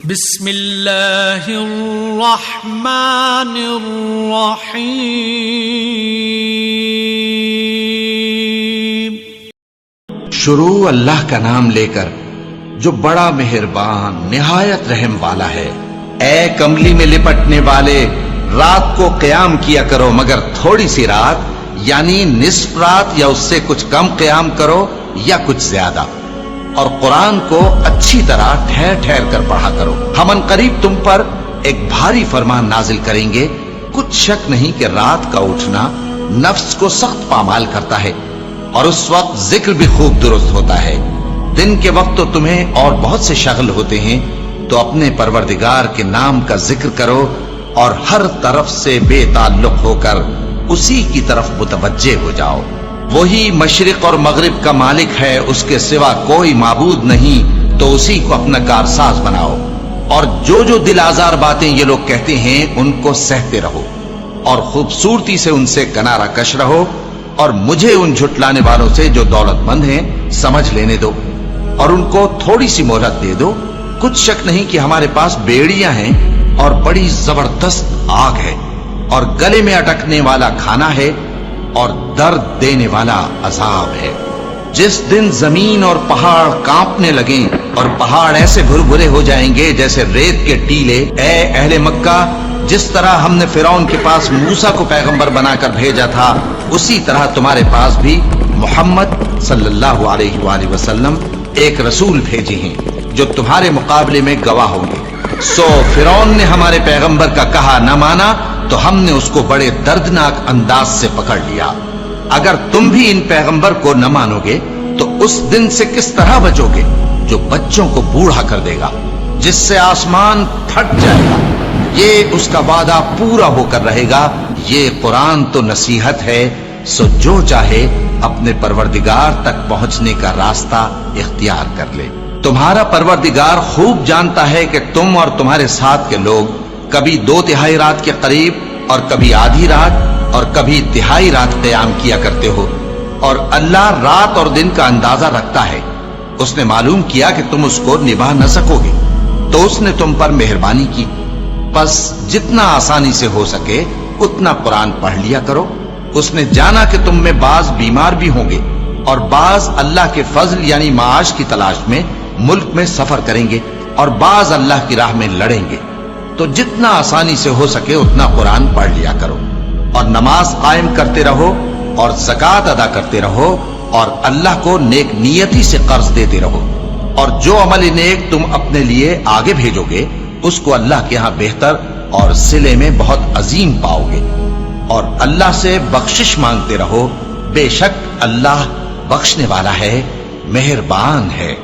بسم اللہ الرحمن الرحیم۔ شروع اللہ کا نام لے کر جو بڑا مہربان نہایت رحم والا ہے۔ اے کملی میں لپٹنے والے، رات کو قیام کیا کرو مگر تھوڑی سی رات، یعنی نصف رات یا اس سے کچھ کم قیام کرو یا کچھ زیادہ، اور قرآن کو اچھی طرح ٹھہر ٹھہر کر پڑھا کرو۔ ہم ان قریب تم پر ایک بھاری فرمان نازل کریں گے۔ کچھ شک نہیں کہ رات کا اٹھنا نفس کو سخت پامال کرتا ہے، اور اس وقت ذکر بھی خوب درست ہوتا ہے۔ دن کے وقت تو تمہیں اور بہت سے شغل ہوتے ہیں، تو اپنے پروردگار کے نام کا ذکر کرو اور ہر طرف سے بے تعلق ہو کر اسی کی طرف متوجہ ہو جاؤ۔ وہی مشرق اور مغرب کا مالک ہے، اس کے سوا کوئی معبود نہیں، تو اسی کو اپنا کارساز بناؤ۔ اور جو دل آزار باتیں یہ لوگ کہتے ہیں ان کو سہتے رہو، اور خوبصورتی سے ان سے کنارہ کش رہو، اور مجھے ان جھٹلانے والوں سے جو دولت مند ہیں سمجھ لینے دو، اور ان کو تھوڑی سی مہلت دے دو۔ کچھ شک نہیں کہ ہمارے پاس بیڑیاں ہیں اور بڑی زبردست آگ ہے، اور گلے میں اٹکنے والا کھانا ہے، اور درد دینے والا عذاب ہے۔ جس دن زمین اور پہاڑ کانپنے لگیں اور پہاڑ ایسے بھربھرے ہو جائیں گے جیسے ریت کے ٹیلے، اے اہل مکہ، جس طرح ہم نے فرعون کے پاس موسیٰ کو پیغمبر بنا کر بھیجا تھا، اسی طرح تمہارے پاس بھی محمد صلی اللہ علیہ وآلہ وسلم ایک رسول بھیجے ہیں جو تمہارے مقابلے میں گواہ ہوں گے۔ سو فرعون نے ہمارے پیغمبر کا کہا نہ مانا، تو ہم نے اس کو بڑے دردناک انداز سے پکڑ لیا۔ اگر تم بھی ان پیغمبر کو نہ مانو گے تو اس دن سے کس طرح بچو گے جو بچوں کو بوڑھا کر دے گا، جس سے آسمان پھٹ جائے گا۔ یہ اس کا وعدہ پورا ہو کر رہے گا۔ یہ قرآن تو نصیحت ہے، سو جو چاہے اپنے پروردگار تک پہنچنے کا راستہ اختیار کر لے۔ تمہارا پروردگار خوب جانتا ہے کہ تم اور تمہارے ساتھ کے لوگ کبھی 2/3 رات کے قریب اور کبھی آدھی رات اور کبھی تہائی رات قیام کیا کرتے ہو، اور اللہ رات اور دن کا اندازہ رکھتا ہے۔ اس نے معلوم کیا کہ تم اس کو نبھا نہ سکو گے، تو اس نے تم پر مہربانی کی، پس جتنا آسانی سے ہو سکے اتنا قرآن پڑھ لیا کرو۔ اس نے جانا کہ تم میں بعض بیمار بھی ہوں گے، اور بعض اللہ کے فضل یعنی معاش کی تلاش میں ملک میں سفر کریں گے، اور بعض اللہ کی راہ میں لڑیں گے، تو جتنا آسانی سے ہو سکے اتنا قرآن پڑھ لیا کرو، اور نماز قائم کرتے رہو، اور زکوٰۃ ادا کرتے رہو، اور اللہ کو نیک نیتی سے قرض دیتے رہو، اور جو عمل نیک تم اپنے لیے آگے بھیجو گے اس کو اللہ کے ہاں بہتر اور صلے میں بہت عظیم پاؤ گے۔ اور اللہ سے بخشش مانگتے رہو، بے شک اللہ بخشنے والا ہے، مہربان ہے۔